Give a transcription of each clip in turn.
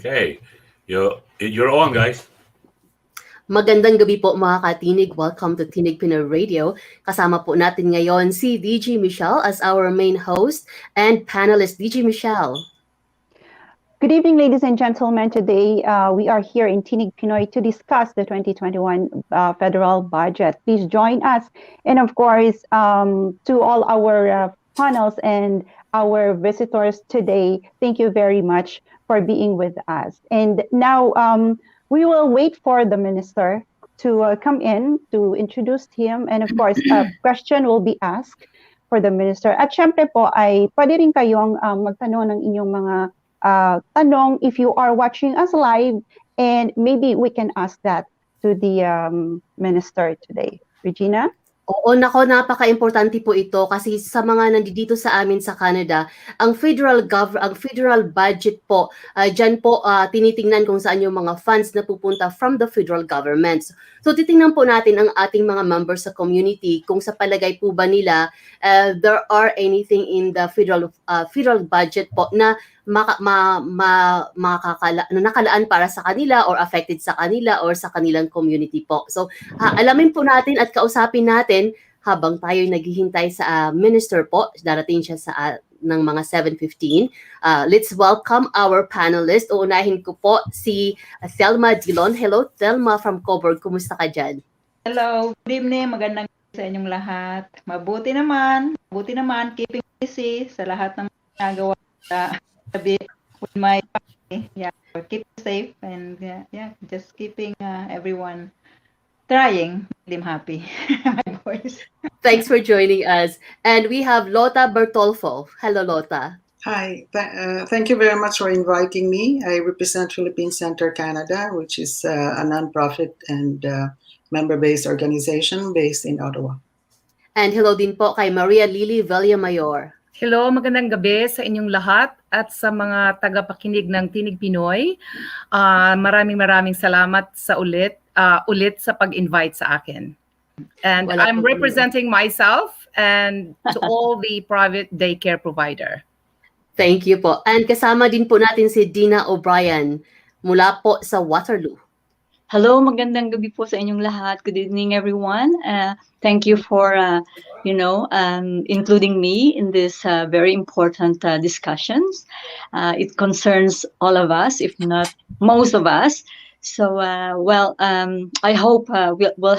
Okay, you're on, guys. Magandang gabi po mga katinig. Welcome to Tinig Pinoy Radio. Kasama po natin ngayon si DJ Michelle as our main host and panelist. DJ Michelle. Good evening, ladies and gentlemen. Today, we are here in Tinig Pinoy to discuss the 2021 federal budget. Please join us. And of course, to all our panels and our visitors today, thank you very much for being with us. And now, we will wait for the minister to come in to introduce him. And of course, a question will be asked for the minister. At syempre po, ay pwede rin kayong magtanong ng inyong mga tanong if you are watching us live, and maybe we can ask that to the minister today. Regina? Oo, nako, napaka-importante po ito kasi sa mga nandito sa amin sa Canada, ang federal budget po, dyan po tinitingnan kung saan yung mga funds na pupunta from the federal government. So titingnan po natin ang ating mga members sa community kung sa palagay po ba nila there are anything in the federal budget po na nakalaan para sa kanila or affected sa kanila or sa kanilang community po. So alamin po natin at kausapin natin habang tayo'y naghihintay sa minister po. Darating siya sa ng mga 7:15. Let's welcome our panelist. Uunahin ko po si Thelma Dillon. Hello, Thelma from Coburg. Kumusta ka dyan? Hello, good evening. Magandang gabi sa inyong lahat. Mabuti naman. Keeping busy sa lahat ng ginagawa sa gabi with my family. Yeah, keep safe and just keeping everyone trying to make them happy. My voice. Thanks for joining us. And we have Lota Bertolfo. Hello, Lota. Hi, thank you very much for inviting me. I represent Philippine Center Canada, which is a nonprofit and member-based organization based in Ottawa. And hello din po kay Maria Lily Villamayor. Hello, magandang gabi sa inyong lahat at sa mga tagapakinig ng Tinig Pinoy. Maraming salamat sa ulit sa pag-invite sa akin. And I'm representing myself and to all the private daycare provider. Thank you po. And kasama din po natin si Dina O'Brien mula po sa Waterloo. Hello, magandang gabi po sa inyong lahat. Good evening, everyone. Thank you for, including me in this very important discussions. It concerns all of us, if not most of us. So, I hope we'll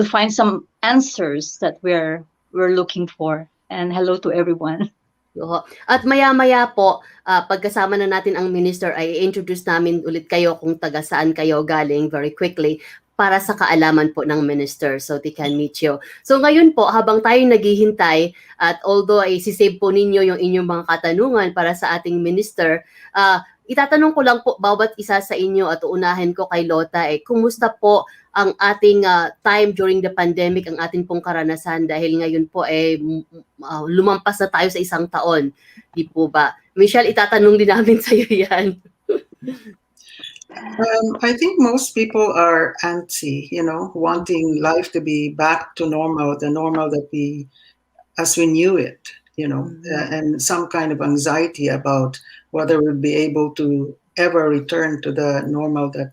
find some answers that we're looking for. And hello to everyone. At maya-maya po, pagkasama na natin ang minister, ay introduce namin ulit kayo kung taga saan kayo galing very quickly para sa kaalaman po ng minister so they can meet you. So ngayon po, habang tayo naghihintay at although ay sisave po ninyo yung inyong mga katanungan para sa ating minister, itatanong ko lang po bawat isa sa inyo at uunahin ko kay Lota, kumusta po ang ating time during the pandemic, ang ating pong karanasan dahil ngayon po lumampas na tayo sa isang taon. Di po ba? Michelle, itatanong din namin sa iyo yan. I think most people are antsy, wanting life to be back to normal, the normal that as we knew it, and some kind of anxiety about whether we'll be able to ever return to the normal that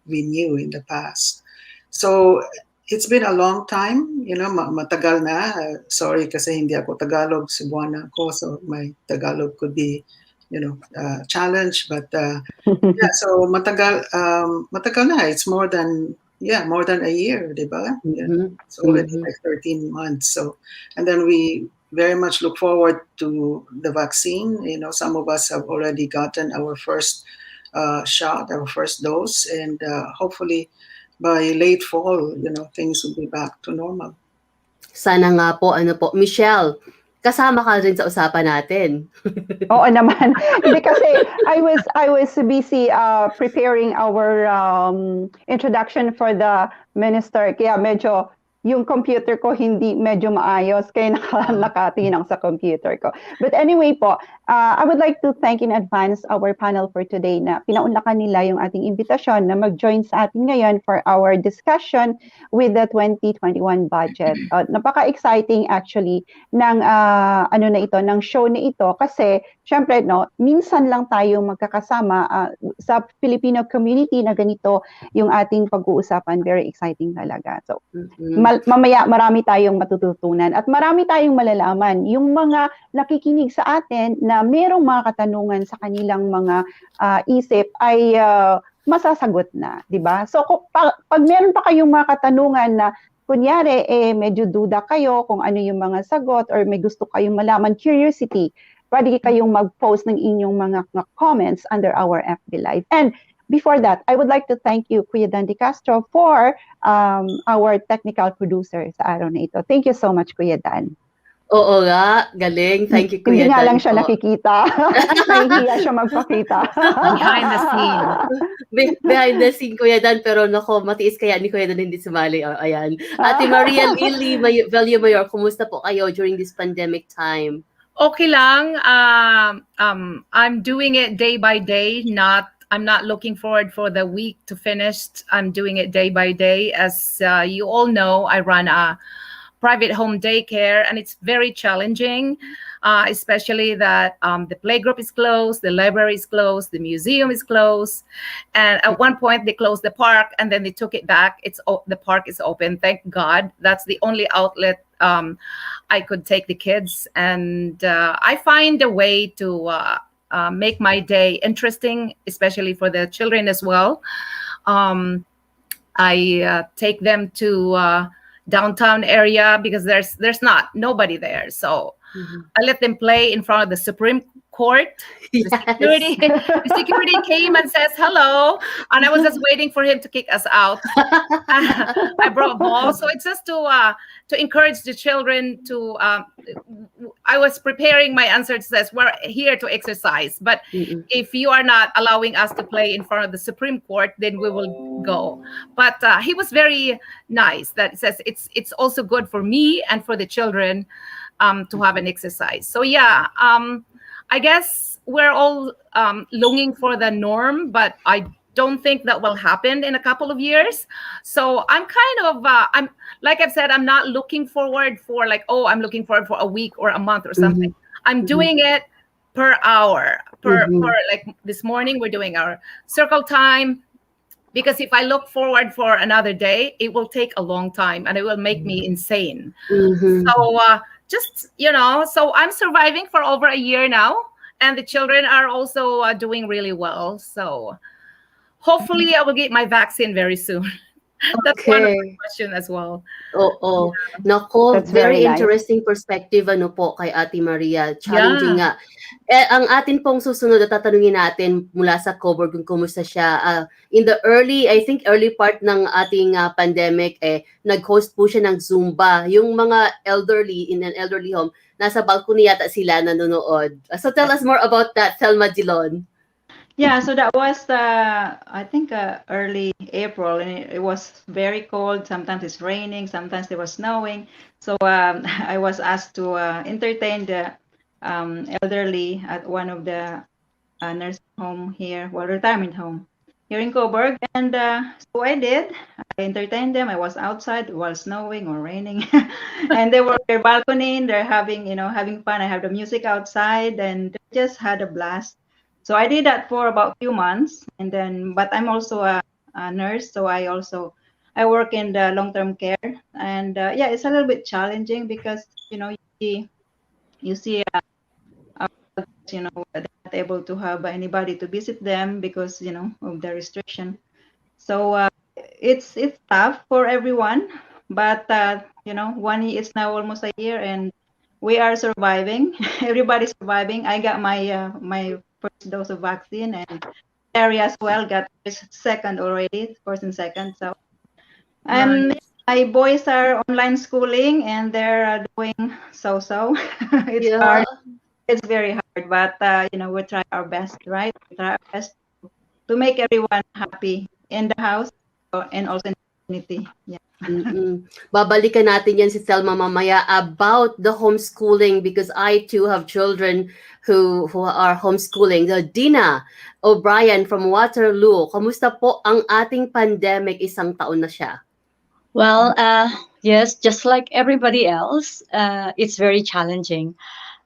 we knew in the past. So it's been a long time, matagal na. Sorry kasi hindi ako Tagalog, Cebuana ako, so my Tagalog could be, challenge. But so matagal na. It's more than a year, diba? Yeah. It's already like 13 months. So, and then we very much look forward to the vaccine. Some of us have already gotten our first shot, our first dose, and hopefully by late fall, things will be back to normal. Sana nga po, Michelle, kasama ka rin sa usapan natin. Oo naman. Hindi kasi I was busy preparing our introduction for the minister. Kaya medyo yung computer ko hindi medyo maayos kaya nakatingin ako sa computer ko. But anyway po, I would like to thank in advance our panel for today na pinaunlakan nila yung ating imbitasyon na mag-join sa atin ngayon for our discussion with the 2021 budget. Napaka-exciting actually ng ng show na ito kasi syempre no, minsan lang tayo magkakasama sa Filipino community na ganito yung ating pag-uusapan. Very exciting talaga. So mamaya marami tayong matututunan at marami tayong malalaman. Yung mga nakikinig sa atin na merong mga katanungan sa kanilang mga isip ay masasagot na, di ba? So pag meron pa kayong mga katanungan na kunyari medyo duda kayo kung ano yung mga sagot or may gusto kayong malaman, curiosity, pwede kayong mag-post ng inyong mga comments under our FB Live. And before that, I would like to thank you, Kuya Dan De Castro, for our technical producer sa araw na ito. Thank you so much, Kuya Dan. Oo nga, galing. Thank you, Kuya Hindi nga Dan lang siya po. nakikita. Nahihiya siya magpakita. Behind the scene. Behind the scene, Kuya Dan, pero nako, matiis kaya ni Kuya Dan hindi sumali. Oh, ayan. Ate Maria Lily Value Mayor, kumusta po kayo during this pandemic time? Okay lang. I'm doing it day by day. I'm not looking forward for the week to finish. I'm doing it day by day. As you all know, I run a private home daycare, and it's very challenging, especially that the playgroup is closed, the library is closed, the museum is closed, and at one point they closed the park, and then they took it back. The park is open, thank God. That's the only outlet I could take the kids, and I find a way to make my day interesting, especially for the children as well. I take them to downtown area because there's nobody there, so I let them play in front of the Supreme Court. Yes. The security came and says hello, and I was just waiting for him to kick us out. I brought balls, so it's just to encourage the children to. I was preparing my answer. It says we're here to exercise, but if you are not allowing us to play in front of the Supreme Court, then we will go. But he was very nice. That says it's also good for me and for the children to have an exercise. So yeah. I guess we're all longing for the norm, but I don't think that will happen in a couple of years. So I'm kind of, I'm like I've said, I'm not looking forward for I'm looking forward for a week or a month or something. I'm doing it per hour. For like this morning, we're doing our circle time. Because if I look forward for another day, it will take a long time and it will make me insane. So so I'm surviving for over a year now, and the children are also doing really well. So hopefully I will get my vaccine very soon. That's one of the questions as well. Oo. Nako, That's very very nice. interesting perspective po kay Ate Maria. Challenging nga. Ang atin pong susunod na tatanungin natin mula sa Coburg kung kumusta siya. In the early part ng ating pandemic, nag-host po siya ng Zumba. Yung mga elderly in an elderly home, nasa balcony yata sila nanonood. So tell us more about that, Thelma Dillon. Yeah, so that was I think early April, and it was very cold. Sometimes it's raining, sometimes it was snowing. So I was asked to entertain the elderly at one of the nursing home here, retirement home here in Coburg, and so I did. I entertained them. I was outside while snowing or raining, and they were on their balcony. They're having fun. I have the music outside, and they just had a blast. So I did that for about a few months, and then, but I'm also a nurse, so I work in the long-term care, and it's a little bit challenging because you see they're not able to have anybody to visit them because of the restriction. So it's tough for everyone, but it's now almost a year, and we are surviving. Everybody's surviving. I got my first dose of vaccine, and area as well got second already, first and second. So my boys are online schooling, and they're doing so. It's hard. It's very hard, but we try our best, right? We try our best to make everyone happy in the house and also in the community. Yeah. Babalikan natin yan si Thelma mamaya about the homeschooling because I too have children who are homeschooling. So, Dina O'Brien from Waterloo, kamusta po ang ating pandemic? Isang taon na siya. Well, yes, just like everybody else, it's very challenging.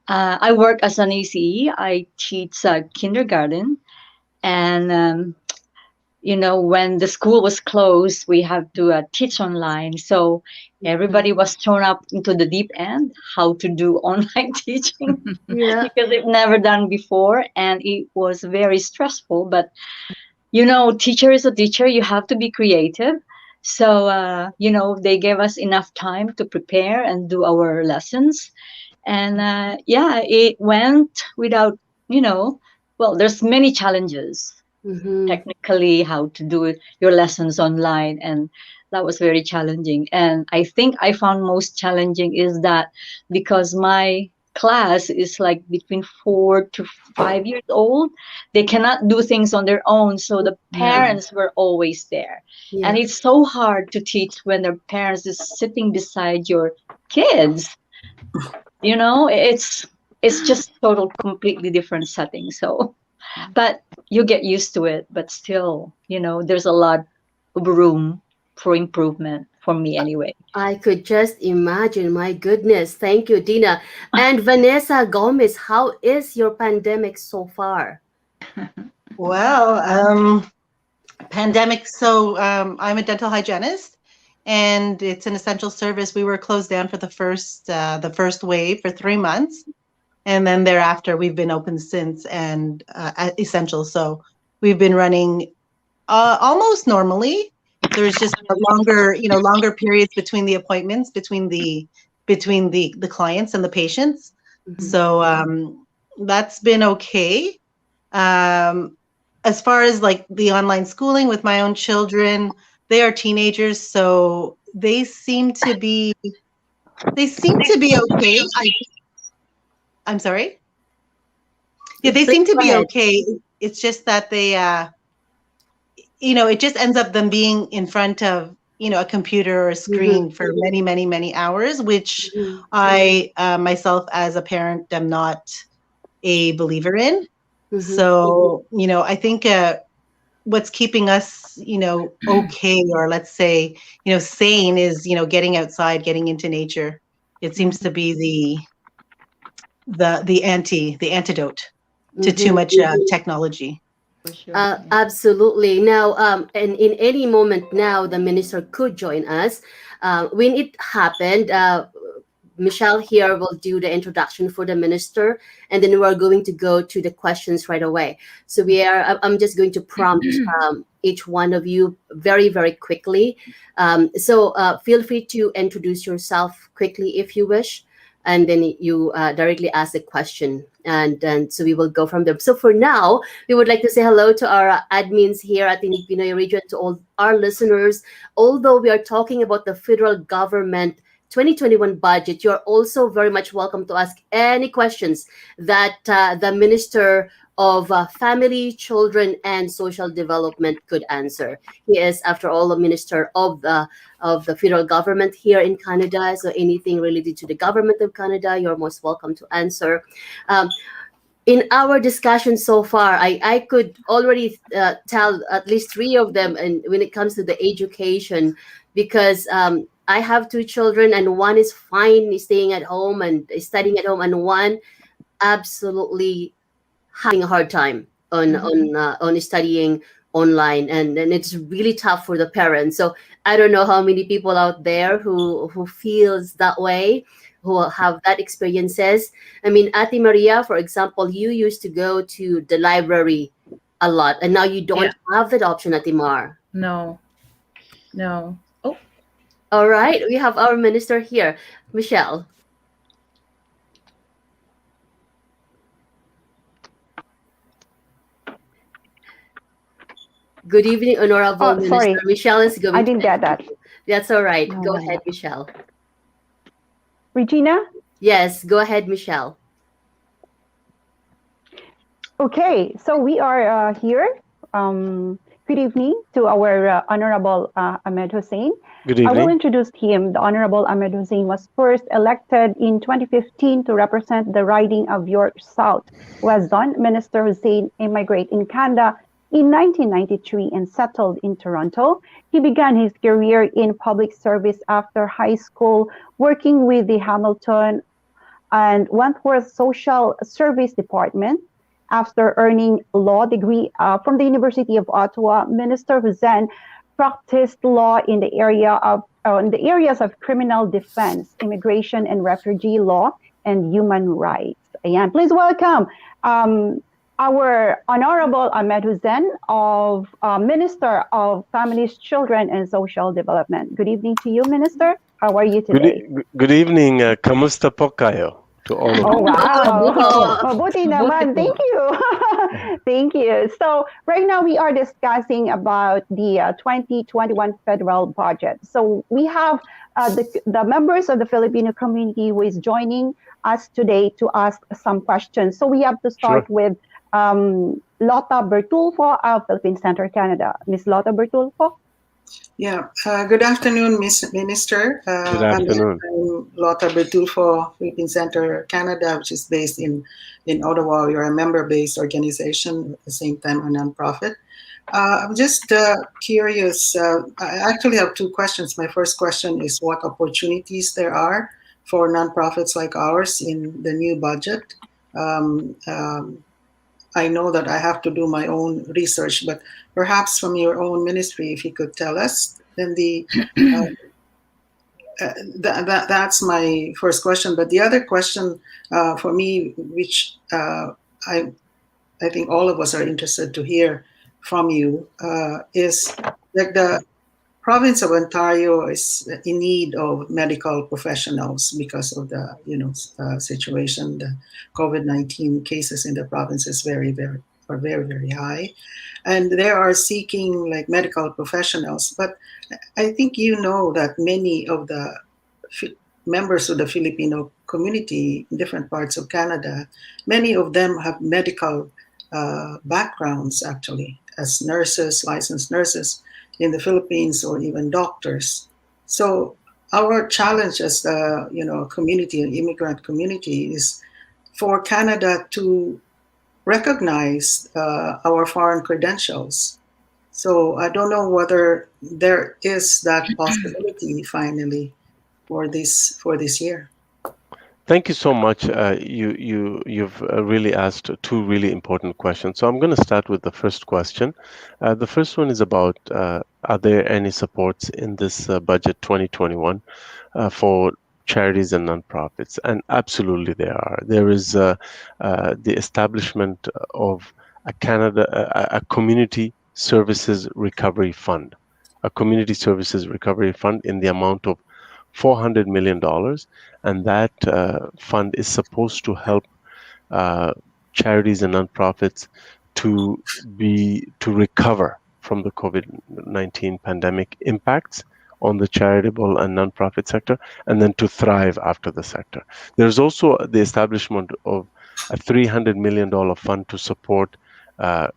I work as an ACE. I teach kindergarten, and when the school was closed, we have to teach online. So everybody was thrown up into the deep end, how to do online teaching, Yeah. because they've never done before, and it was very stressful. But teacher is a teacher. You have to be creative. So they gave us enough time to prepare and do our lessons, and it went without well, there's many challenges technically how to do your lessons online, and that was very challenging. And I think I found most challenging is that because my class is like between 4 to 5 years old, they cannot do things on their own, so the parents were always there. And it's so hard to teach when the parents is sitting beside your kids. It's just total completely different setting. So but you get used to it, but still there's a lot of room for improvement for me anyway. I could just imagine. My goodness. Thank you, Dina. And Vanessa Gomez, how is your pandemic so far? Well, pandemic. So I'm a dental hygienist, and it's an essential service. We were closed down for the first wave for 3 months, and then thereafter we've been open since and essential. So we've been running almost normally. There's just longer periods between the appointments, between the clients and the patients. So that's been okay. As far as like the online schooling with my own children, they are teenagers, so they seem to be okay. I'm sorry. Yeah, they seem to be okay. It's just that they, it just ends up them being in front of, a computer or a screen for many, many, many hours, which I myself as a parent am not a believer in. So, I think what's keeping us, okay, or let's say, sane is, getting outside, getting into nature. It seems to be the antidote to too much technology. For sure. Absolutely. Now, and in any moment now, the minister could join us. When it happened, Michelle here will do the introduction for the minister, and then we're going to go to the questions right away. So I'm just going to prompt each one of you very, very quickly. So feel free to introduce yourself quickly if you wish, and then you directly ask the question. And so we will go from there. So for now, we would like to say hello to our admins here at the Pinoy region, to all our listeners. Although we are talking about the federal government 2021 budget, you're also very much welcome to ask any questions that the Minister of Family, Children, and Social Development could answer. He is, after all, a minister of the federal government here in Canada. So anything related to the government of Canada, you're most welcome to answer. In our discussion so far, I could already tell at least three of them, and when it comes to the education, because I have two children, and one is fine staying at home and studying at home, and one absolutely having a hard time on studying online, and it's really tough for the parents. So I don't know how many people out there who feels that way, who have that experiences. I mean, Ate Maria, for example, you used to go to the library a lot, and now you don't have that option, Ate Mar. No. Oh, All right, we have our minister here, Michelle. Good evening, Honorable Minister. Sorry. Michelle is going. I didn't get that. That's all right. No. Go ahead, Michelle. Regina? Yes, go ahead, Michelle. Okay, so we are here. Good evening to our Honorable Ahmed Hussen. Good I will evening. introduce him. The Honorable Ahmed Hussein was first elected in 2015 to represent the riding of York South. Was done. Minister Hussein immigrated in Canada in 1993 and settled in Toronto. He began his career in public service after high school, working with the Hamilton and Wentworth Social Service Department. After earning a law degree from the University of Ottawa, Minister Hussein practiced law in the areas of criminal defense, immigration and refugee law, and human rights. Ayan. Please welcome our Honorable Ahmed Hussein, of Minister of Families, Children, and Social Development. Good evening to you, Minister. How are you today? Good evening. Kamusta po kayo to all of Oh, you? wow. Mabuti. Mabuti Mabuti naman. po. Thank you. Thank you. So right now we are discussing about the 2021 federal budget. So we have the members of the Filipino community who is joining us today to ask some questions. So we have to start Sure. with Lota Bertulfo of Philippine Center Canada. Miss Lota Bertulfo. Yeah. Good afternoon, Miss Minister. Good afternoon. I'm Lota Bertulfo, Philippine Center Canada, which is based in Ottawa. You're a member-based organization, at the same time a nonprofit. I'm just curious. I actually have two questions. My first question is what opportunities there are for nonprofits like ours in the new budget. I know that I have to do my own research, but perhaps from your own ministry, if you could tell us, then that's my first question. But the other question for me, which I think all of us are interested to hear from you, is like the province of Ontario is in need of medical professionals because of the situation. The COVID-19 cases in the province is very very high, and they are seeking like medical professionals. But I think you know that many of the members of the Filipino community in different parts of Canada, many of them have medical backgrounds actually as nurses, licensed nurses in the Philippines, or even doctors. So our challenge as the community, an immigrant community, is for Canada to recognize our foreign credentials. So I don't know whether there is that possibility finally for this year. Thank you so much. You've really asked two really important questions. So I'm going to start with the first question. The first one is about are there any supports in this budget 2021 for charities and nonprofits? And absolutely there are. There is the establishment of a community services recovery fund, a community services recovery fund in the amount of $400 million, and that fund is supposed to help charities and nonprofits to recover from the COVID-19 pandemic impacts on the charitable and nonprofit sector, and then to thrive after the sector. There's also the establishment of a $300 million fund to support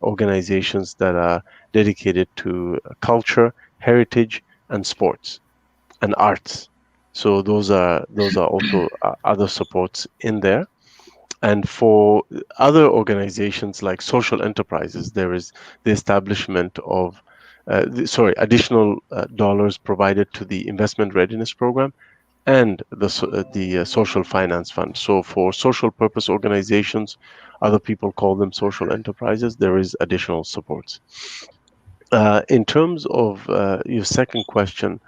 organizations that are dedicated to culture, heritage, and sports and arts. So those are also other supports in there. And for other organizations like social enterprises, there is the establishment of additional dollars provided to the investment readiness program and the social finance fund. So for social purpose organizations, other people call them social enterprises, there is additional supports. In terms of your second question,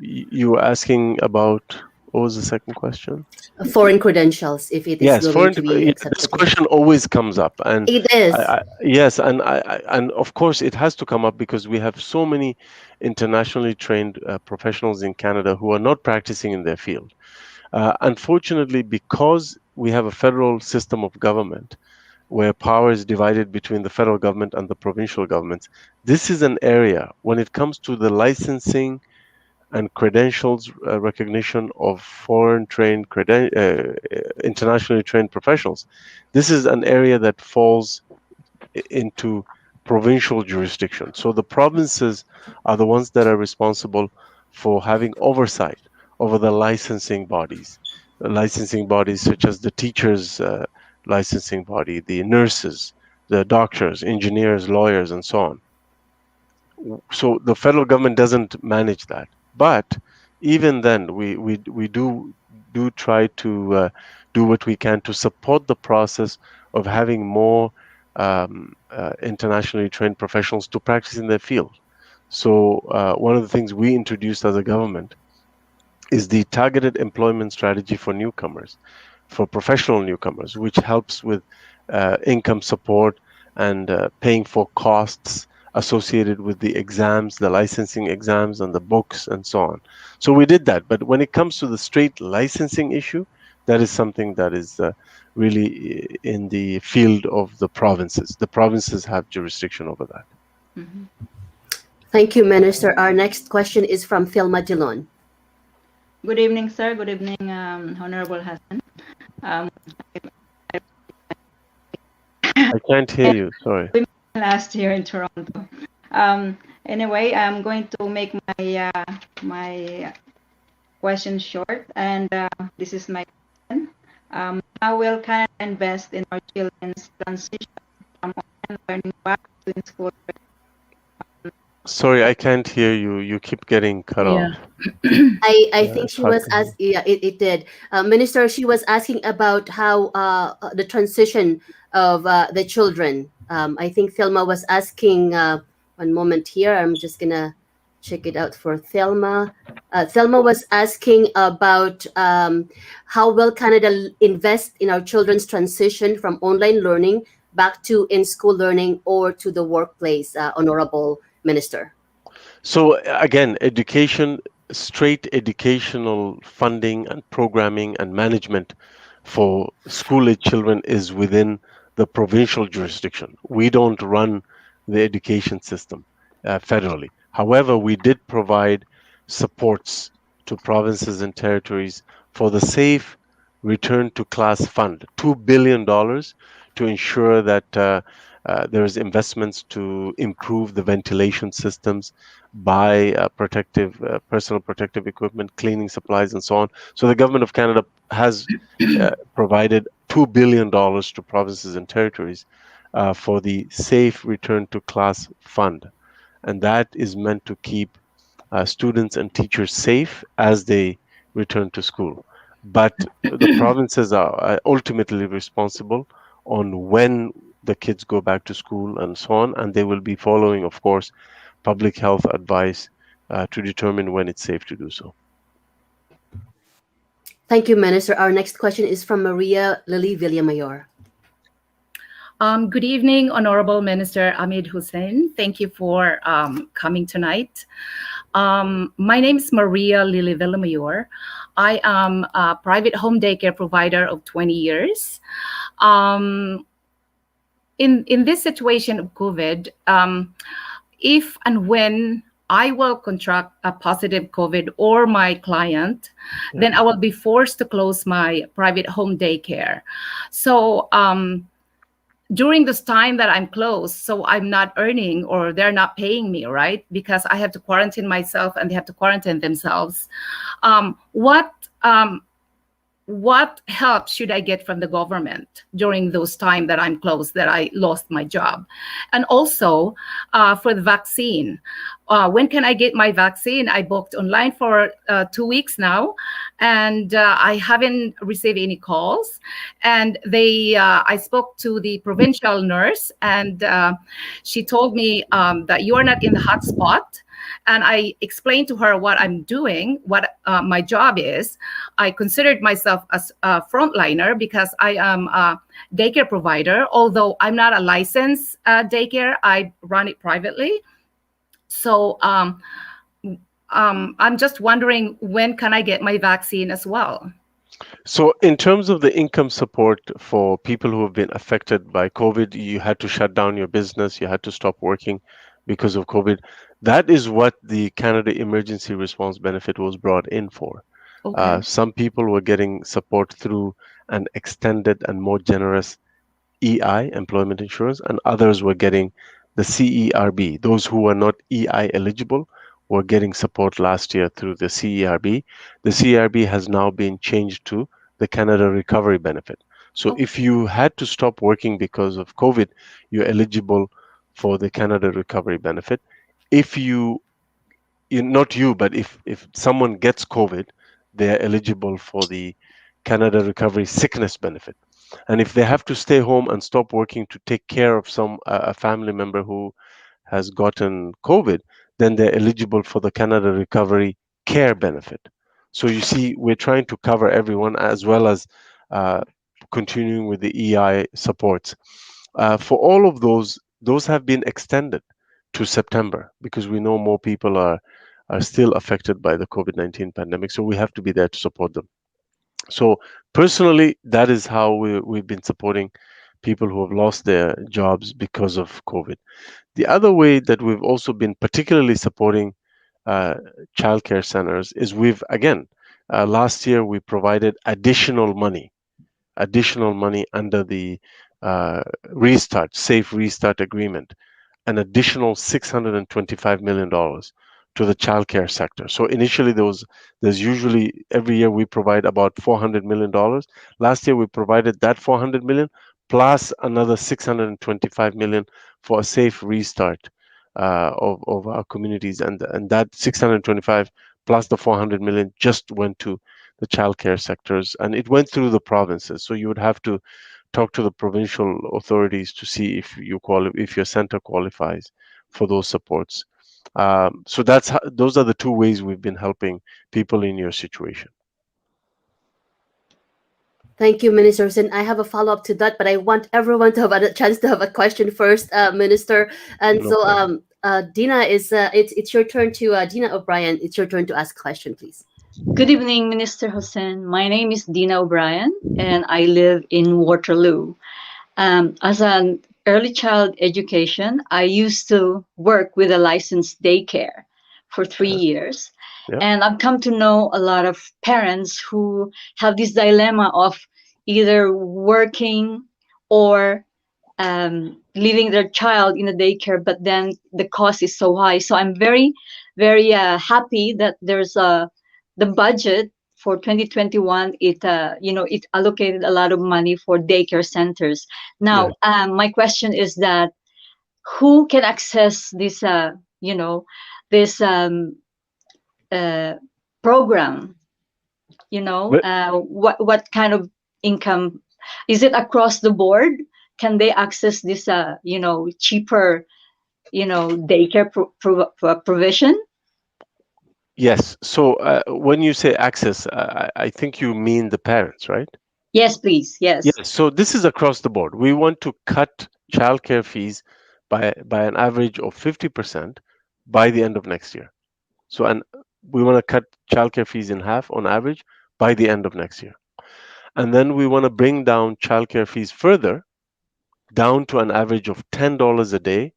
you were asking about, what was the second question? Foreign credentials, if it is Yes, going to be this acceptable. question always comes up, and It is. yes, and of course it has to come up because we have so many internationally trained professionals in Canada who are not practicing in their field. Unfortunately, because we have a federal system of government where power is divided between the federal government and the provincial governments, this is an area when it comes to the licensing and credentials recognition of foreign trained, internationally trained professionals. This is an area that falls into provincial jurisdiction. So the provinces are the ones that are responsible for having oversight over the licensing bodies. The licensing bodies such as the teachers' licensing body, the nurses, the doctors, engineers, lawyers, and so on. So the federal government doesn't manage that. But even then, we do try to do what we can to support the process of having more internationally trained professionals to practice in their field. So one of the things we introduced as a government is the targeted employment strategy for newcomers, for professional newcomers, which helps with income support and paying for costs associated with the exams, the licensing exams, and the books, and so on. So we did that. But when it comes to the straight licensing issue, that is something that is really in the field of the provinces. The provinces have jurisdiction over that. Mm-hmm. Thank you, Minister. Our next question is from Philma Dillon. Good evening, sir. Good evening, Honorable Hussen. I can't hear you. Sorry. Last year in Toronto. Anyway, I'm going to make my question short, and this is my question. How will Canada invest in our children's transition from online learning back to in-school? Sorry, I can't hear you. You keep getting cut Yeah. off. I think it's she hard was to hear. yeah, it did. Minister, she was asking about how the transition of the children. I think Thelma was asking, one moment here, I'm just gonna check it out for Thelma. Thelma was asking about how will Canada invest in our children's transition from online learning back to in-school learning or to the workplace, Honorable Minister. So again, education, straight educational funding and programming and management for school-age children is within the provincial jurisdiction. We don't run the education system federally. However, we did provide supports to provinces and territories for the Safe Return to Class Fund, $2 billion to ensure that there's investments to improve the ventilation systems, buy personal protective equipment, cleaning supplies, and so on. So the government of Canada has provided $2 billion to provinces and territories for the Safe Return to Class Fund. And that is meant to keep students and teachers safe as they return to school. But the provinces are ultimately responsible on when the kids go back to school and so on, and they will be following, of course, public health advice to determine when it's safe to do so. Thank you, Minister. Our next question is from Maria Lily Villamayor. Good evening, Honorable Minister Ahmed Hussen. Thank you for coming tonight. My name is Maria Lily Villamayor. I am a private home daycare provider of 20 years. In this situation of COVID, if and when I will contract a positive COVID or my client, then I will be forced to close my private home daycare. So during this time that I'm closed, so I'm not earning or they're not paying me, right? Because I have to quarantine myself and they have to quarantine themselves. What help should I get from the government during those time that I'm closed, that I lost my job? And also for the vaccine, when can I get my vaccine? I booked online for 2 weeks now, and I haven't received any calls. And I spoke to the provincial nurse, and she told me that you are not in the hot spot. And I explained to her what I'm doing, what my job is. I considered myself as a frontliner because I am a daycare provider. Although I'm not a licensed daycare, I run it privately. So I'm just wondering, when can I get my vaccine as well? So in terms of the income support for people who have been affected by COVID, you had to shut down your business, you had to stop working because of COVID. That is what the Canada Emergency Response Benefit was brought in for. Okay. Some people were getting support through an extended and more generous EI, employment insurance, and others were getting the CERB. Those who were not EI eligible were getting support last year through the CERB. The CERB has now been changed to the Canada Recovery Benefit. So if you had to stop working because of COVID, you're eligible for the Canada Recovery Benefit. If not you, but if someone gets COVID, they're eligible for the Canada Recovery Sickness Benefit. And if they have to stay home and stop working to take care of a family member who has gotten COVID, then they're eligible for the Canada Recovery Care Benefit. So you see, we're trying to cover everyone as well as uh, continuing with the EI supports. For all of those have been extended to September because we know more people are still affected by the COVID-19 pandemic. So we have to be there to support them. So personally, that is how we've been supporting people who have lost their jobs because of COVID. The other way that we've also been particularly supporting childcare centers is last year we provided additional money under the Safe Restart Agreement, an additional $625 million to the childcare sector. So initially there's usually every year we provide about $400 million. Last year we provided that $400 million plus another $625 million for a safe restart of our communities, and that 625 plus the 400 million just went to the childcare sectors, and it went through the provinces. So you would have to talk to the provincial authorities to see if if your center qualifies for those supports. So those are the two ways we've been helping people in your situation. Thank you, Minister Hussen. I have a follow-up to that, but I want everyone to have a chance to have a question first, Minister. And No so, problem. Dina, it's your turn to Dina O'Brien. It's your turn to ask a question, please. Good evening, Minister Hussen. My name is Dina O'Brien, and I live in Waterloo. As an early child education, I used to work with a licensed daycare for 3 years. Yeah. And I've come to know a lot of parents who have this dilemma of either working or leaving their child in a daycare, but then the cost is so high. So I'm very, very happy that there's the budget for 2021. It allocated a lot of money for daycare centers. Now, my question is that who can access this program? What kind of income is it across the board? Can they access this cheaper daycare provision? Yes. So when you say access, I think you mean the parents, right? Yes, please. Yes. Yes. So this is across the board. We want to cut childcare fees by an average of 50% by the end of next year. So we want to cut childcare fees in half on average by the end of next year. And then we want to bring down childcare fees further down to an average of $10 a day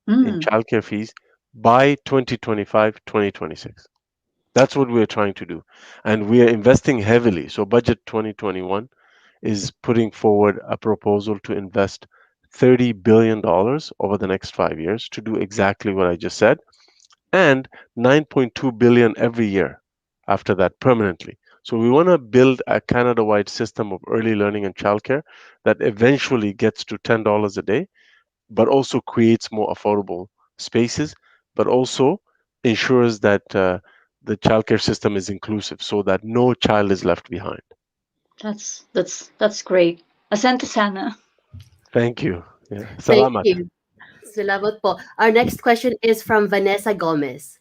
in childcare fees by 2025, 2026. That's what we're trying to do. And we are investing heavily. So Budget 2021 is putting forward a proposal to invest $30 billion over the next 5 years to do exactly what I just said, and $9.2 billion every year after that permanently. So we want to build a Canada-wide system of early learning and childcare that eventually gets to $10 a day, but also creates more affordable spaces, but also ensures that the childcare system is inclusive so that no child is left behind. That's great. Asante sana. Thank you. Yeah. Thank Salamat. you. Salamat po. Our next question is from Vanessa Gomez.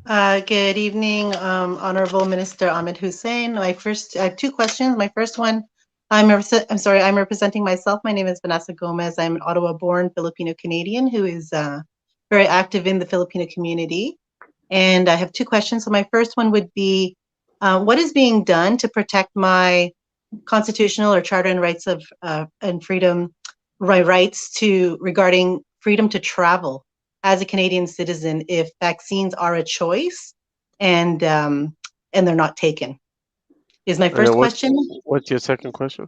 Good evening, Honorable Minister Ahmed Hussen. I have two questions. My first one, I'm representing myself. My name is Vanessa Gomez. I'm an Ottawa-born Filipino-Canadian who is very active in the Filipino community. And I have two questions. So my first one would be, what is being done to protect my constitutional or charter and rights of and freedom, rights regarding freedom to travel as a Canadian citizen if vaccines are a choice and they're not taken? Is my first question. What's your second question?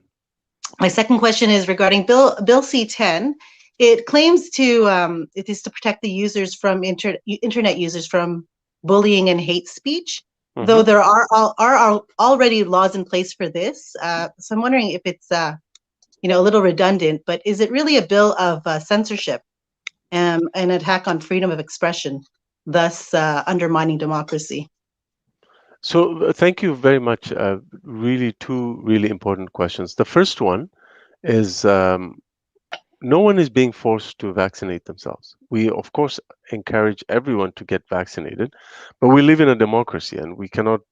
My second question is regarding Bill C-10. it claims to it is to protect the users from internet users from bullying and hate speech. Though there are already laws in place for this, so I'm wondering if it's a little redundant. But is it really a bill of censorship and an attack on freedom of expression, thus undermining democracy? So thank you very much. Really, two really important questions. The first one is no one is being forced to vaccinate themselves. We, of course, encourage everyone to get vaccinated, but we live in a democracy and we cannot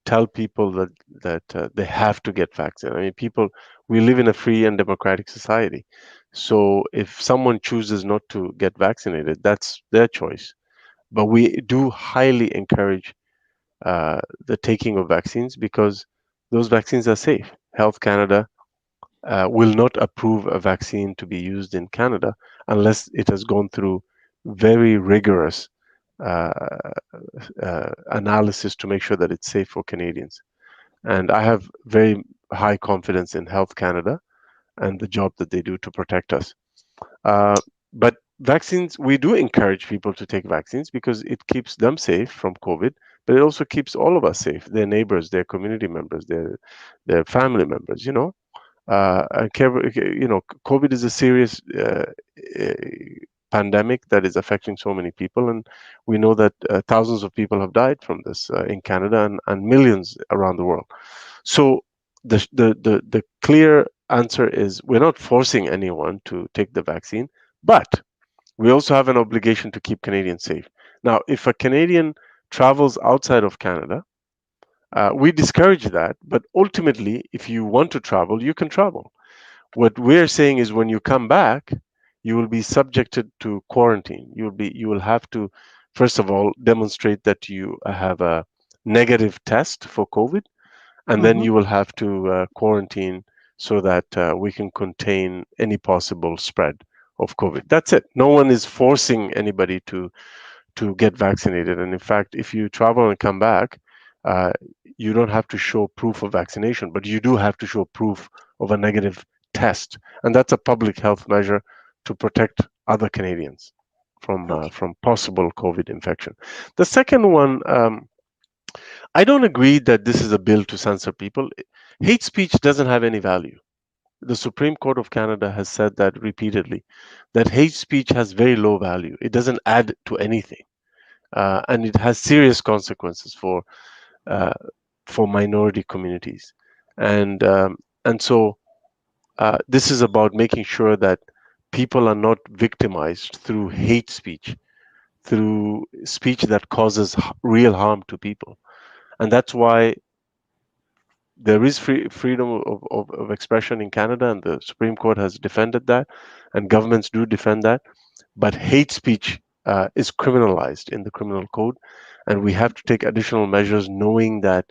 tell people that they have to get vaccinated. I mean, we live in a free and democratic society. So if someone chooses not to get vaccinated, that's their choice. But we do highly encourage the taking of vaccines because those vaccines are safe. Health Canada will not approve a vaccine to be used in Canada unless it has gone through very rigorous uh, analysis to make sure that it's safe for Canadians. And I have very high confidence in Health Canada and the job that they do to protect us. But vaccines, we do encourage people to take vaccines because it keeps them safe from COVID, but it also keeps all of us safe, their neighbors, their community members, their family members, and COVID is a serious pandemic that is affecting so many people, and we know that thousands of people have died from this in Canada and millions around the world. So the clear answer is we're not forcing anyone to take the vaccine, but we also have an obligation to keep Canadians safe. Now, if a Canadian travels outside of Canada, we discourage that, but ultimately, if you want to travel, you can travel. What we're saying is when you come back, you will be subjected to quarantine. You will have to, first of all, demonstrate that you have a negative test for COVID, and then you will have to quarantine so that we can contain any possible spread of COVID. That's it. No one is forcing anybody to get vaccinated. And in fact, if you travel and come back, you don't have to show proof of vaccination, but you do have to show proof of a negative test, and that's a public health measure to protect other Canadians from possible COVID infection. The second one, I don't agree that this is a bill to censor people. Hate speech doesn't have any value. The Supreme Court of Canada has said that repeatedly, that hate speech has very low value. It doesn't add to anything, and it has serious consequences for minority communities, and so this is about making sure that people are not victimized through hate speech, through speech that causes real harm to people. And that's why there is freedom of expression in Canada, and the Supreme Court has defended that, and governments do defend that. But hate speech is criminalized in the criminal code, and we have to take additional measures, knowing that,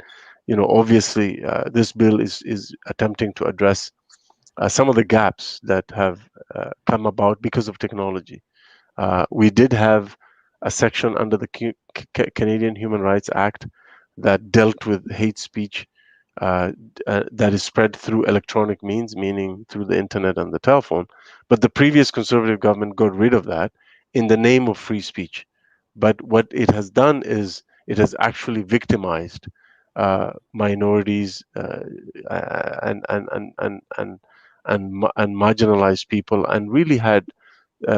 obviously, this bill is attempting to address some of the gaps that have come about because of technology. We did have a section under the Canadian Human Rights Act that dealt with hate speech that is spread through electronic means, meaning through the internet and the telephone. But the previous Conservative government got rid of that in the name of free speech. But what it has done is it has actually victimized minorities and marginalized people, and really had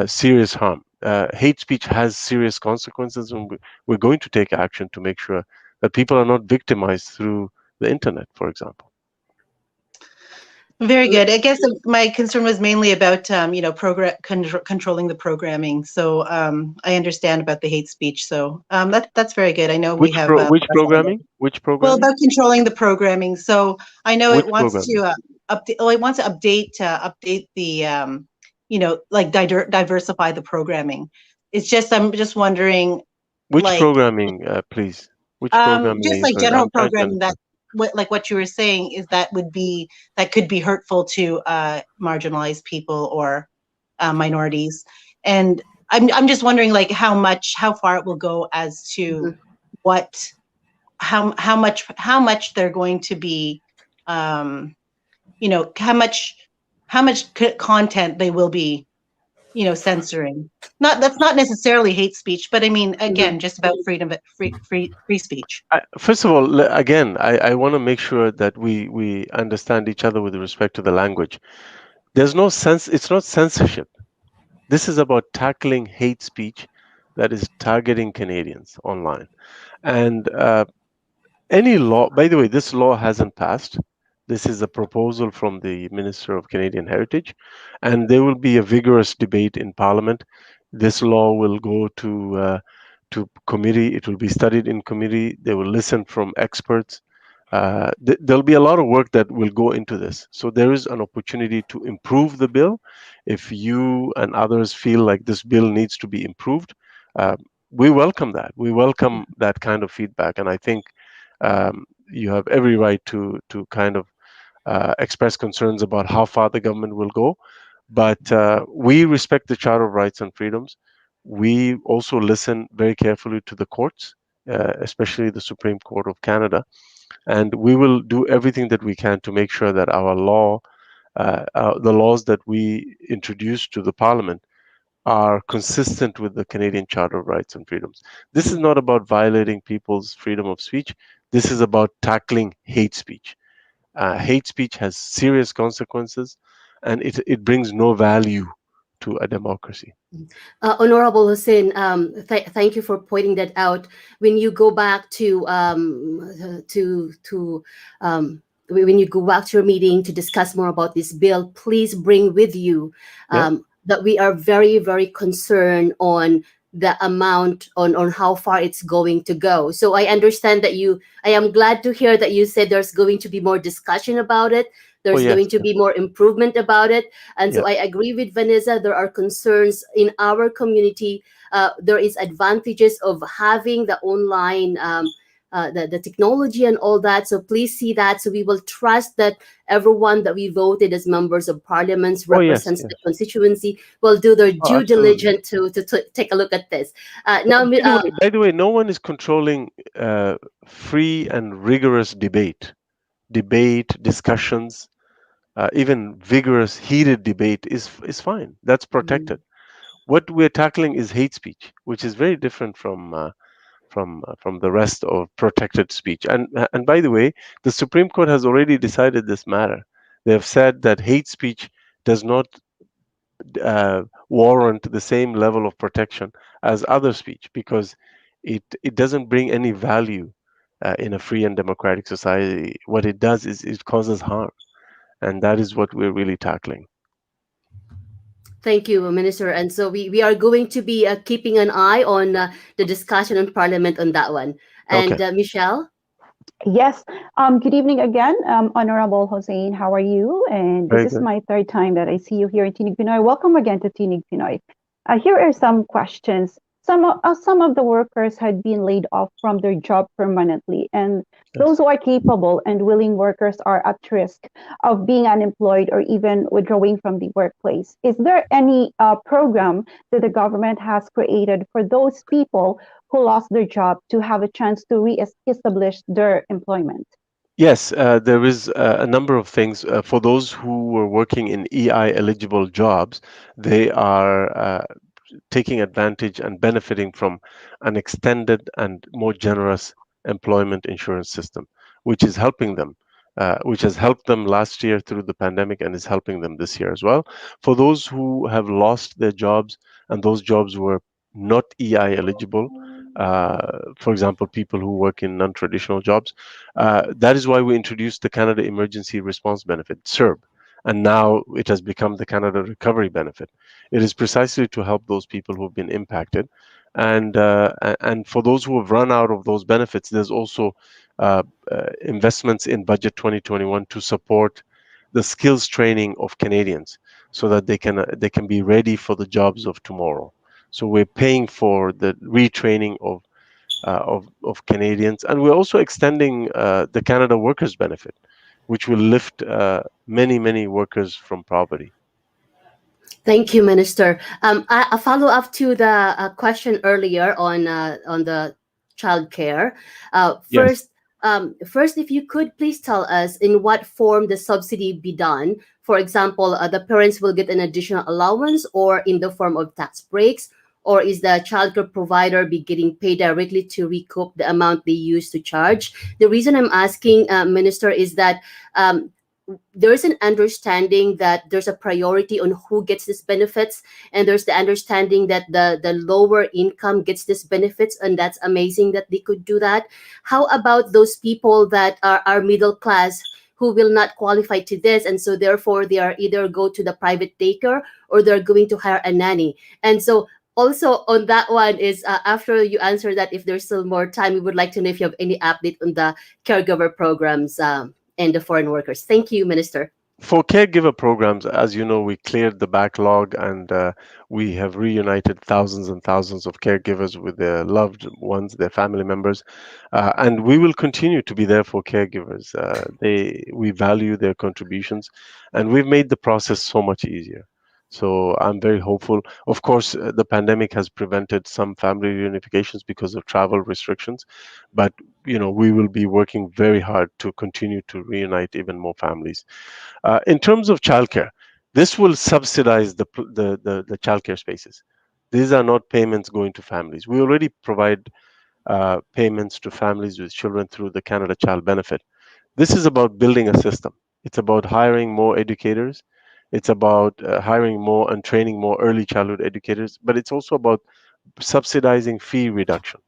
serious harm. Hate speech has serious consequences, and we're going to take action to make sure that people are not victimized through the internet, for example. Very good. I guess my concern was mainly about, controlling the programming. So I understand about the hate speech. So that's very good. I know which we have which programming? Which programming? Well, about controlling the programming. So I know Which it wants programming? to update. Well, it wants to update the like diversify the programming. It's just I'm just wondering. Which like, programming, please? Which programming? Just like general programming that. What you were saying is that could be hurtful to marginalized people or minorities, and I'm just wondering like how far it will go as to how much they're going to be, how much content they will be censoring. That's not necessarily hate speech, but I mean, again, just about freedom, free speech. First of all, again, I want to make sure that we understand each other with respect to the language. There's no sense. It's not censorship. This is about tackling hate speech that is targeting Canadians online. And any law, by the way, this law hasn't passed. This is a proposal from the Minister of Canadian Heritage, and there will be a vigorous debate in Parliament. This law will go to committee. It will be studied in committee. They will listen from experts. There'll be a lot of work that will go into this. So there is an opportunity to improve the bill. If you and others feel like this bill needs to be improved, we welcome that. We welcome that kind of feedback, and I think you have every right to kind of express concerns about how far the government will go. But we respect the Charter of Rights and Freedoms. We also listen very carefully to the courts, especially the Supreme Court of Canada, and we will do everything that we can to make sure that our the laws that we introduce to the Parliament are consistent with the Canadian Charter of Rights and Freedoms. This is not about violating people's freedom of speech. This is about tackling hate speech. Hate speech has serious consequences, and it brings no value to a democracy. Honorable Hussen, thank you for pointing that out. When you go back when you go back to your meeting to discuss more about this bill, please bring with you that we are very, very concerned on the amount on how far it's going to go. So I understand that I am glad to hear that you said there's going to be more discussion about it. There's going to be more improvement about it. And so I agree with Vanessa. There are concerns in our community. There is advantages of having the online, the technology and all that. So please see that. So we will trust that everyone that we voted as members of parliaments represents the constituency will do their due diligence to take a look at this. Now, by the way, no one is controlling free and rigorous debate, discussions. Even vigorous, heated debate is fine. That's protected. What we're tackling is hate speech, which is very different from the rest of protected speech. And by the way, the Supreme Court has already decided this matter. They have said that hate speech does not warrant the same level of protection as other speech because it doesn't bring any value in a free and democratic society. What it does is it causes harm. And that is what we're really tackling. Thank you, Minister. And so we are going to be keeping an eye on the discussion in Parliament on that one. And Michelle? Yes. Good evening again, Honorable Hussen. How are you? And this is my third time that I see you here in Tinig Pinoy. Welcome again to Tinig Pinoy. Here are some questions. Some of the workers had been laid off from their job permanently, and those who are capable and willing workers are at risk of being unemployed or even withdrawing from the workplace. Is there any program that the government has created for those people who lost their job to have a chance to re-establish their employment? Yes, there is a number of things. For those who were working in EI eligible jobs, they are taking advantage and benefiting from an extended and more generous employment insurance system, which is helping them, which has helped them last year through the pandemic and is helping them this year as well. For those who have lost their jobs and those jobs were not EI eligible, for example, people who work in non-traditional jobs, that is why we introduced the Canada Emergency Response Benefit, CERB. And now it has become the Canada Recovery Benefit. It is precisely to help those people who have been impacted. And for those who have run out of those benefits, there's also investments in Budget 2021 to support the skills training of Canadians so that they can be ready for the jobs of tomorrow. So we're paying for the retraining of Canadians, and we're also extending the Canada Workers Benefit, which will lift many workers from poverty. Thank you, Minister. A follow-up to the question earlier on the childcare. First, first, if you could please tell us in what form the subsidy be done. For example, the parents will get an additional allowance or in the form of tax breaks, or is the childcare provider be getting paid directly to recoup the amount they used to charge? The reason I'm asking, Minister, is that there is an understanding that there's a priority on who gets these benefits, and there's the understanding that the lower income gets these benefits, and that's amazing that they could do that. How about those people that are middle class who will not qualify to this, and so therefore they are either go to the private daycare or they're going to hire a nanny? And so also on that one is, after you answer that, if there's still more time, we would like to know if you have any update on the caregiver programs and the foreign workers. Thank you, Minister. For caregiver programs, as you know, we cleared the backlog, and we have reunited thousands and thousands of caregivers with their loved ones, their family members, and we will continue to be there for caregivers. We value their contributions, and we've made the process so much easier. So I'm very hopeful. Of course, the pandemic has prevented some family reunifications because of travel restrictions, but we will be working very hard to continue to reunite even more families. In terms of childcare, this will subsidize the childcare spaces. These are not payments going to families. We already provide payments to families with children through the Canada Child Benefit. This is about building a system. It's about hiring more educators. It's about hiring more and training more early childhood educators, but it's also about subsidizing fee reduction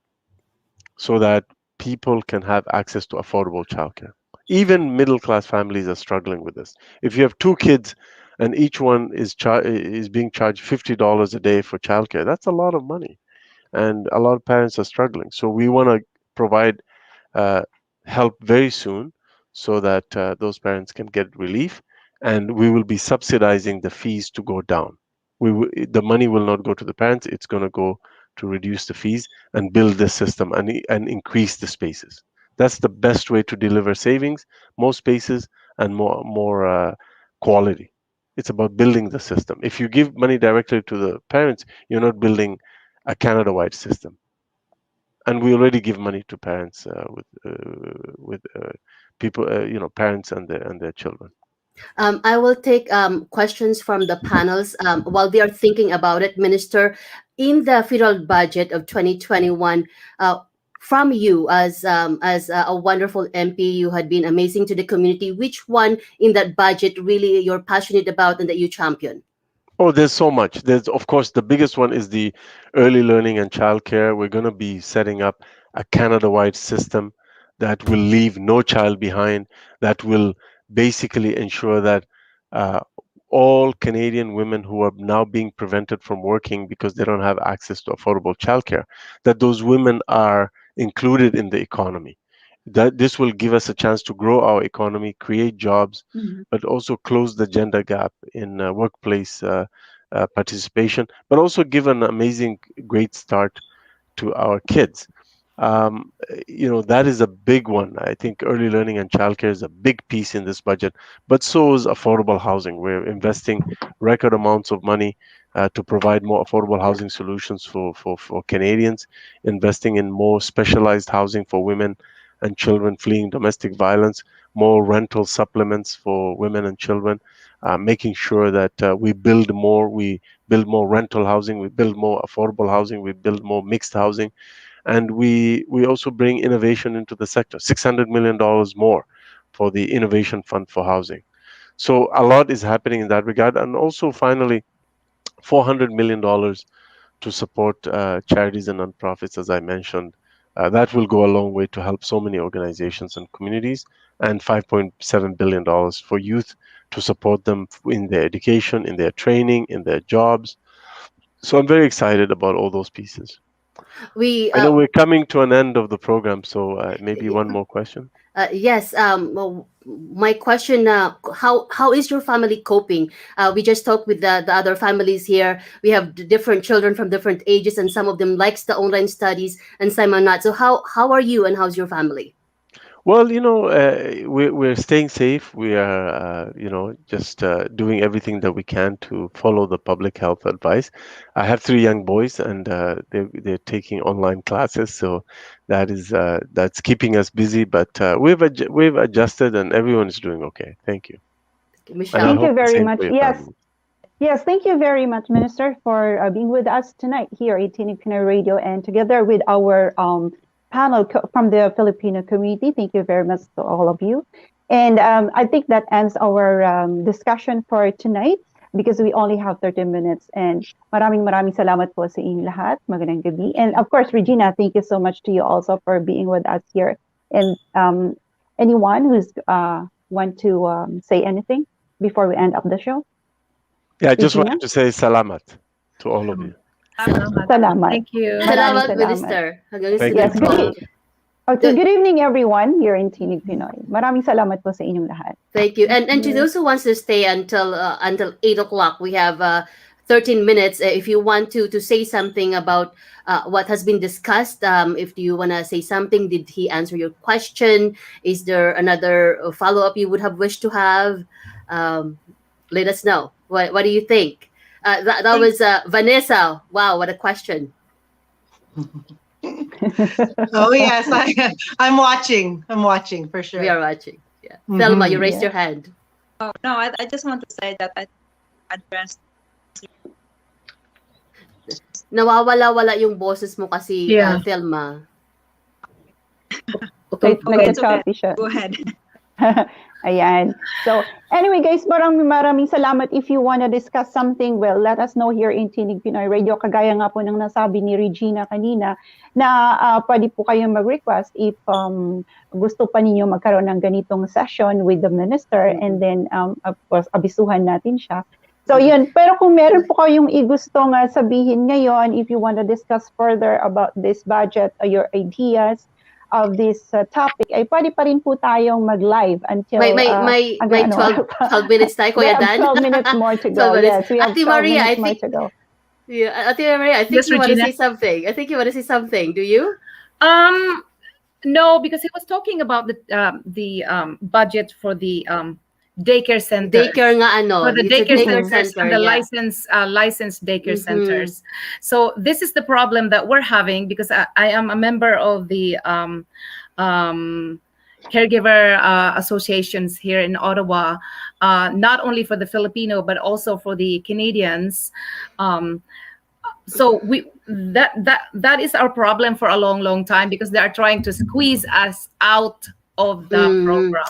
so that people can have access to affordable childcare. Even middle class families are struggling with this. If you have two kids and each one is being charged $50 a day for childcare, that's a lot of money, and a lot of parents are struggling. So we want to provide uh, help very soon so that those parents can get relief, and we will be subsidizing the fees to go down. The money will not go to the parents, it's going to go to reduce the fees and build this system and increase the spaces. That's the best way to deliver savings, more spaces, and more quality. It's about building the system. If you give money directly to the parents, you're not building a Canada-wide system. And we already give money to parents with people, parents and their children. I will take questions from the panels while they are thinking about it, Minister. In the federal budget of 2021, from you as a wonderful MP, you had been amazing to the community. Which one in that budget really you're passionate about and that you champion? Oh, there's so much. There's, of course, the biggest one is the early learning and childcare. We're going to be setting up a Canada-wide system that will leave no child behind, that will basically ensure that uh, all Canadian women who are now being prevented from working because they don't have access to affordable childcare, that those women are included in the economy. That this will give us a chance to grow our economy, create jobs, but also close the gender gap in workplace participation, but also give an amazing, great start to our kids. That is a big one. I think early learning and childcare is a big piece in this budget, but so is affordable housing. We're investing record amounts of money to provide more affordable housing solutions for Canadians, investing in more specialized housing for women and children fleeing domestic violence, more rental supplements for women and children, making sure that we build more rental housing, we build more affordable housing, we build more mixed housing, and we also bring innovation into the sector. $600 million more for the innovation fund for housing. So a lot is happening in that regard, and also finally $400 million to support charities and nonprofits, as I mentioned. That will go a long way to help so many organizations and communities, and $5.7 billion for youth to support them in their education, in their training, in their jobs. So I'm very excited about all those pieces. We I know we're coming to an end of the program, so maybe one more question. Yes. Well, my question: how is your family coping? We just talked with the other families here. We have different children from different ages, and some of them likes the online studies, and some are not. So how are you, and how's your family? Well, we're staying safe. We are, just doing everything that we can to follow the public health advice. I have three young boys, and they're taking online classes, so that's keeping us busy. But we've adjusted, and everyone is doing okay. Thank you, and I Michelle. Thank you hope the very same much. for your Yes. family. Yes, thank you very much, Minister, for being with us tonight here at Tinig Pinoy Radio and together with our panel from the Filipino community. Thank you very much to all of you. And I think that ends our discussion for tonight because we only have 30 minutes. And maraming salamat po sa inyong lahat. Magandang gabi. And of course, Regina, thank you so much to you also for being with us here. And anyone who's want to say anything before we end up the show? Yeah, I just Regina? wanted to say salamat to all of you. Salamat. Thank you. Salamat, salamat. Minister. Hanggang sa Thank Yes, you. good, good evening everyone here in Tinig Pinoy. Maraming salamat po sa inyong lahat. Thank you. And to those who wants to stay until 8 o'clock, we have 13 minutes. If you want to say something about what has been discussed, if you want to say something, did he answer your question? Is there another follow-up you would have wished to have? Let us know. What do you think? That was Vanessa. Wow, what a question. Oh yes, I'm watching. I'm watching for sure. We are watching. Yeah. Thelma, you raised Yeah. your hand. Oh, no, I just want to say that I addressed. Nawawala-wala yung boses mo kasi, Yeah. Thelma. Okay, it's okay. nagka-choppy siya. Go ahead. Ayan. So, anyway guys, maraming salamat. If you want to discuss something, well, let us know here in Tinig Pinoy Radio. Kagaya nga po ng nasabi ni Regina kanina na pwede po kayong mag-request if gusto pa ninyo magkaroon ng ganitong session with the minister and then of course, abisuhan natin siya. So yun, pero kung meron po kayong gusto nga sabihin ngayon, if you want to discuss further about this budget or your ideas of this topic, ay pwede pa rin po tayong mag-live until May 12 minutes tayo, we Kuya have Dan. 12 minutes more to go. 12 minutes. Yes, we have Ate 12 Maria, minutes I more think- to go. Yeah, Ate Maria, I think Yes, you want to Regina? say something. I think you want to say something. Do you? No, because he was talking about the budget for the daycare center. Daycare nga ano. For the It's a daycare centers center, and the yeah. licensed daycare Mhm. centers. So this is the problem that we're having because I am a member of the caregiver associations here in Ottawa, not only for the Filipino but also for the Canadians. So that is our problem for a long time because they are trying to squeeze us out of the program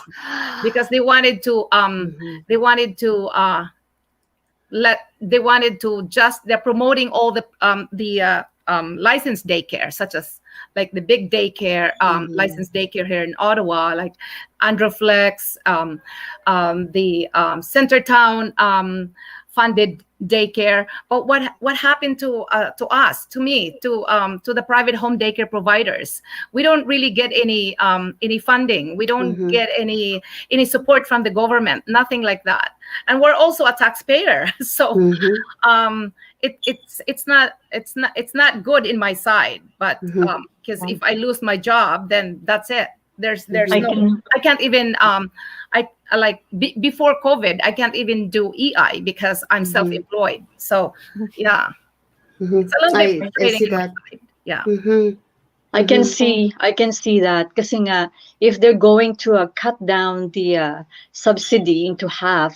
because they wanted to they're promoting all the licensed daycare, such as like the big daycare, licensed daycare here in Ottawa, like Androflex, the Centertown funded daycare. But what happened to us, to me, to the private home daycare providers? We don't really get any funding. We don't get any support from the government. Nothing like that. And we're also a taxpayer, so it's not good in my side. But because if I lose my job, then that's it. There's I can't even before COVID, I can't even do EI because I'm self-employed. So yeah, it's a little bit frustrating. I see that. Yeah. I can see that kasi nga if they're going to cut down the subsidy into half,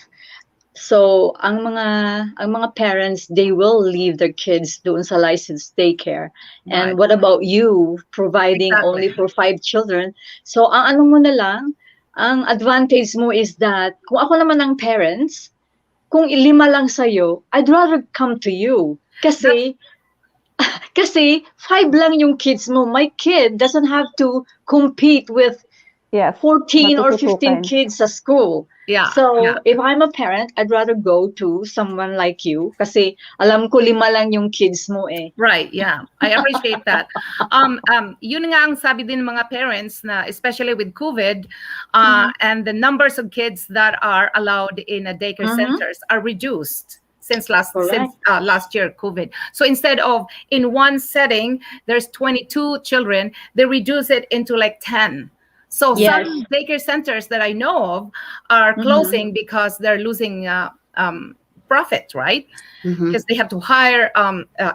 so ang mga parents, they will leave their kids doon sa licensed daycare. And Right. what about you providing Exactly. only for 5 children? So ang ano mo na lang, ang advantage mo is that kung ako naman ang parents, kung 5 lang sa'yo, I'd rather come to you. Kasi 5 lang yung kids mo. My kid doesn't have to compete with Yes. 14 or 15 matututukan. kids at school. Yeah. So yeah. if I'm a parent, I'd rather go to someone like you kasi alam ko 5 lang yung kids mo eh. Right, yeah. I appreciate that. Yun nga ang sabi din ng mga parents na especially with COVID and the numbers of kids that are allowed in a daycare centers are reduced since last year COVID. So instead of in one setting there's 22 children, they reduce it into like 10. So Yes. some daycare centers that I know of are closing because they're losing profit, right? Mhm. Because they have to hire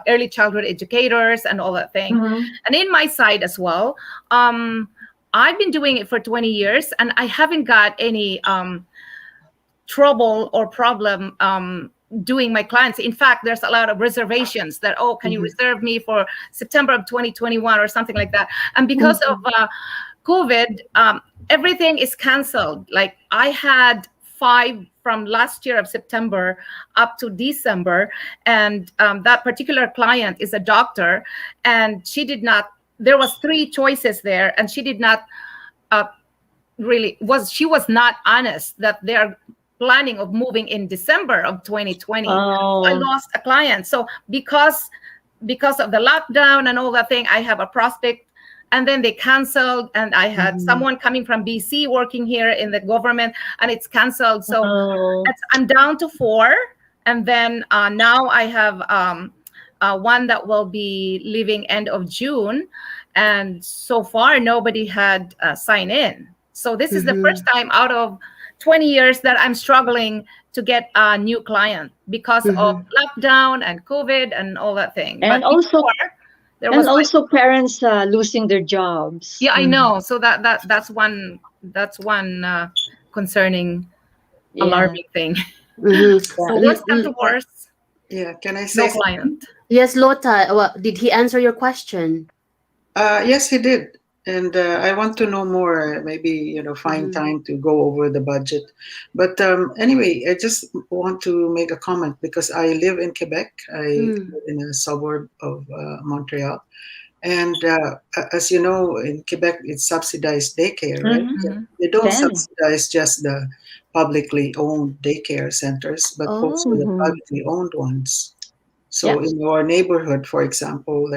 early childhood educators and all that thing. And in my side as well, I've been doing it for 20 years and I haven't got any trouble or problem doing my clients. In fact, there's a lot of reservations that, oh, can you reserve me for September of 2021 or something like that. And because of COVID, everything is canceled. Like I had 5 from last year of September up to December. And that particular client is a doctor and she did not, there was 3 choices there and she did not she was not honest that they're planning of moving in December of 2020. So I lost a client. So because of the lockdown and all that thing, I have a prospect and then they canceled and I had someone coming from BC working here in the government and it's canceled. So I'm down to 4. And then now I have one that will be leaving end of June. And so far, nobody had signed in. So this is the first time out of 20 years that I'm struggling to get a new client because of lockdown and COVID and all that thing. And but also, before, there was also parents losing their jobs. yeah, I know. So that's one concerning, alarming thing. So worse come to worse, Yeah, can I say no something? client. Yes, Lota. Well, did he answer your question? Yes, he did. And I want to know more, maybe, find time to go over the budget. But anyway, I just want to make a comment because I live in Quebec. I live in a suburb of Montreal. And as you know, in Quebec, it's subsidized daycare, right? They don't subsidize just the publicly owned daycare centers, but also the privately owned ones. So in our neighborhood, for example,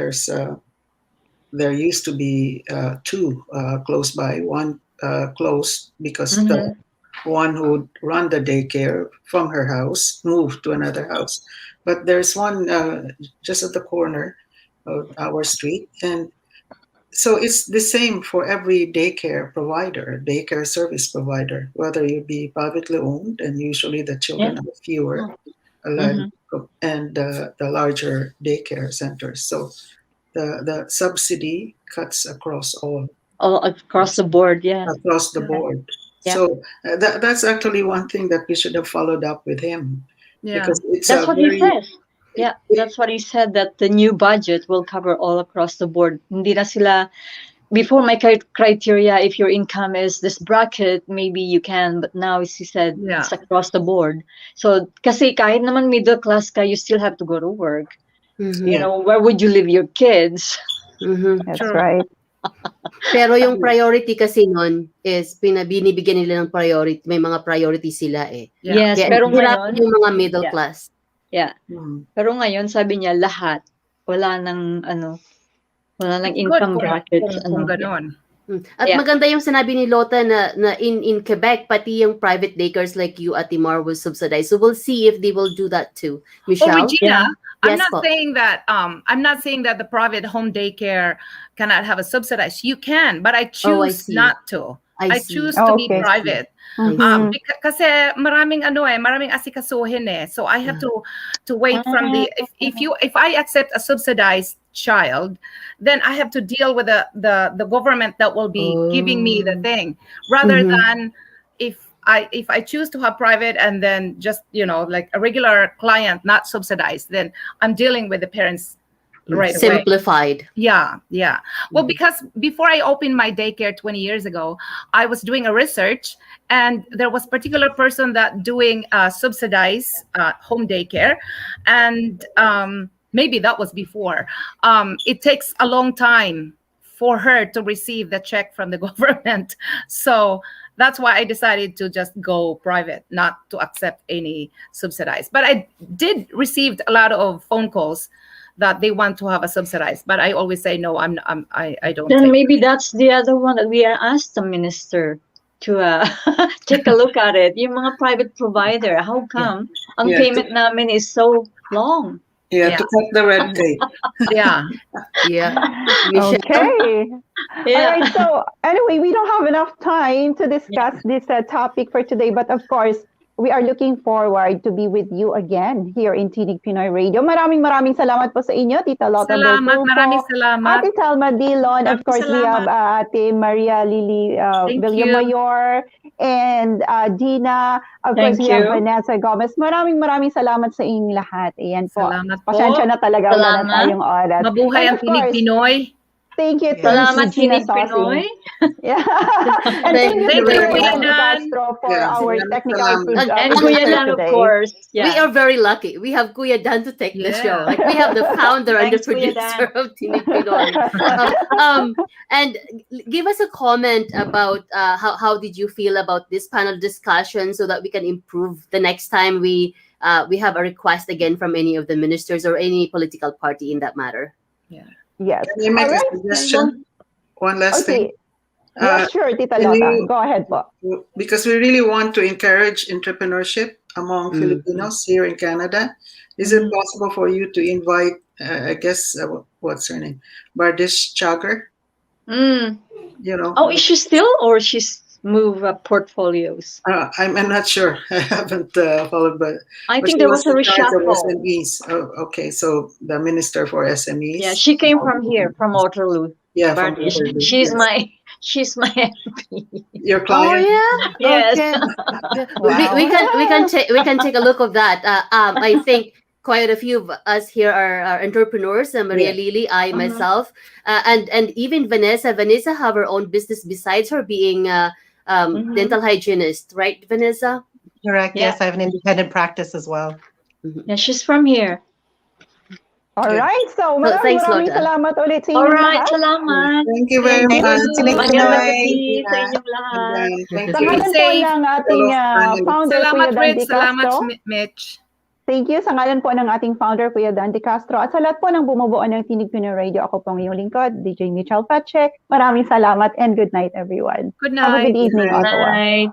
there used to be 2 close by. One closed because the one who run the daycare from her house moved to another house. But there's one just at the corner of our street. And so it's the same for every daycare provider, daycare service provider, whether you be privately owned, and usually the children are fewer, and the larger daycare centers. So the subsidy cuts across all across the board, across the board. So that's actually one thing that we should have followed up with him, because it's that's what he says. Yeah, that's what he said, that the new budget will cover all across the board. Hindi na sila, before my criteria, if your income is this bracket, maybe you can, but now he said it's across the board. So kasi kahit naman middle class ka, you still have to go to work. You know, where would you leave your kids? That's right. Pero yung priority kasi nun is binibigyan nila ng priority. May mga priority sila eh. Yes, Kaya pero hirap ngayon, yung mga middle class. Pero ngayon, sabi niya, lahat, wala nang income brackets. Kung ganon. At maganda yung sinabi ni Lota na in Quebec, pati yung private daycares like you, Ate Mar, will subsidize. So we'll see if they will do that too. Michelle? Regina, I'm Yes, not saying that the private home daycare cannot have a subsidized. You can, but I choose not to. I choose to be private. Kasi maraming asikasuhin eh. So I have to wait from the if I accept a subsidized child, then I have to deal with the government that will be giving me the thing, rather than if I choose to have private and then just like a regular client, not subsidized, then I'm dealing with the parents right away. Simplified. Yeah. Well, because before I opened my daycare 20 years ago, I was doing a research, and there was a particular person that doing subsidized home daycare, and maybe that was before. It takes a long time for her to receive the check from the government, so that's why I decided to just go private, not to accept any subsidized. But I did receive a lot of phone calls that they want to have a subsidized, but I always say no. I don't. Then maybe that's the other one that we are asked the minister to take a look at it. Yung mga private provider, how come ang payment namin is so long? Yeah, Yeah. to cut the red tape. Yeah. Yeah. Michelle? Okay. Yeah. All right. So anyway, we don't have enough time to discuss this topic for today, but of course, we are looking forward to be with you again here in Tinig Pinoy Radio. Maraming salamat po sa inyo, Tita Lota Salamat, maraming Beltulfo, salamat. Ate Salma Dillon, of Maraming course, we have salamat. Ate Maria Lily Thank you. Villamayor, and Dina. Of course, Thank we have you. Vanessa Gomez. Maraming salamat sa inyong lahat. Ayan po. Salamat po. Pasensya na talaga, wala na Salamat. tayong oras. Mabuhay And ang of Tinig course, Pinoy. thank you to Salamat, Gina Tinig Sosing. Pinoy. Yeah. And thank you Thank to you, Kuya Kuya Dan Dan. Castro for Yeah, our salamat, technical salamat. And And Kuya sir, Dan, of today. course. We Yeah. are very lucky. We have Kuya Dan to take the show. Yeah. Like we have the founder and the Thanks, Kuya producer Dan. of Tinig Pinoy. And give us a comment about how did you feel about this panel discussion so that we can improve the next time we have a request again from any of the ministers or any political party in that matter. Yes. Can you make All a right. suggestion? One last Okay. thing. Yes, sure, Tita can Lota. you- Go ahead po. Because we really want to encourage entrepreneurship among Mhm. Filipinos here in Canada. Is it possible for you to invite, I guess, what's her name? Bardish Chagar? Mm. You know, Oh, is she still, or she's moved portfolios? I'm not sure. I haven't followed, but I but think she there was a in charge of reshuffle. SMEs. Oh, okay, so the minister for SMEs. Yeah, she came from here, from Waterloo. Yeah, from Bardish. Waterloo, She's yes. she's my MP. Your Oh client. yeah. Yes. Okay. Wow. We can take a look of that. I think quite a few of us here are entrepreneurs. Maria Yeah. Lily, I myself, and even Vanessa. Vanessa have her own business besides her being dental hygienist, right, Vanessa? Correct. Yeah. Yes, I have an independent practice as well. Yeah, she's from here. All Good. right. So, thanks, maraming Lota. salamat ulit sa All inyong right, lahat. salamat. Thank you very Thank much. you, Tinig Magandang Pinoy. gabi sa inyong lahat. Thank Sa you. ngalan po Safe. ng ating founder, Kuya Salamat, Dan Red. De Salamat, Castro. Mitch. Thank you. Sa ngalan po ng ating founder, Kuya Dan De Castro. At sa lahat po ng bumubuo ng Tinig Pinoy Radio, ako po ang iyong lingkod, DJ Michelle Pache. Maraming salamat and good night, everyone. Good Have a night. good evening, Good Ottawa. Night.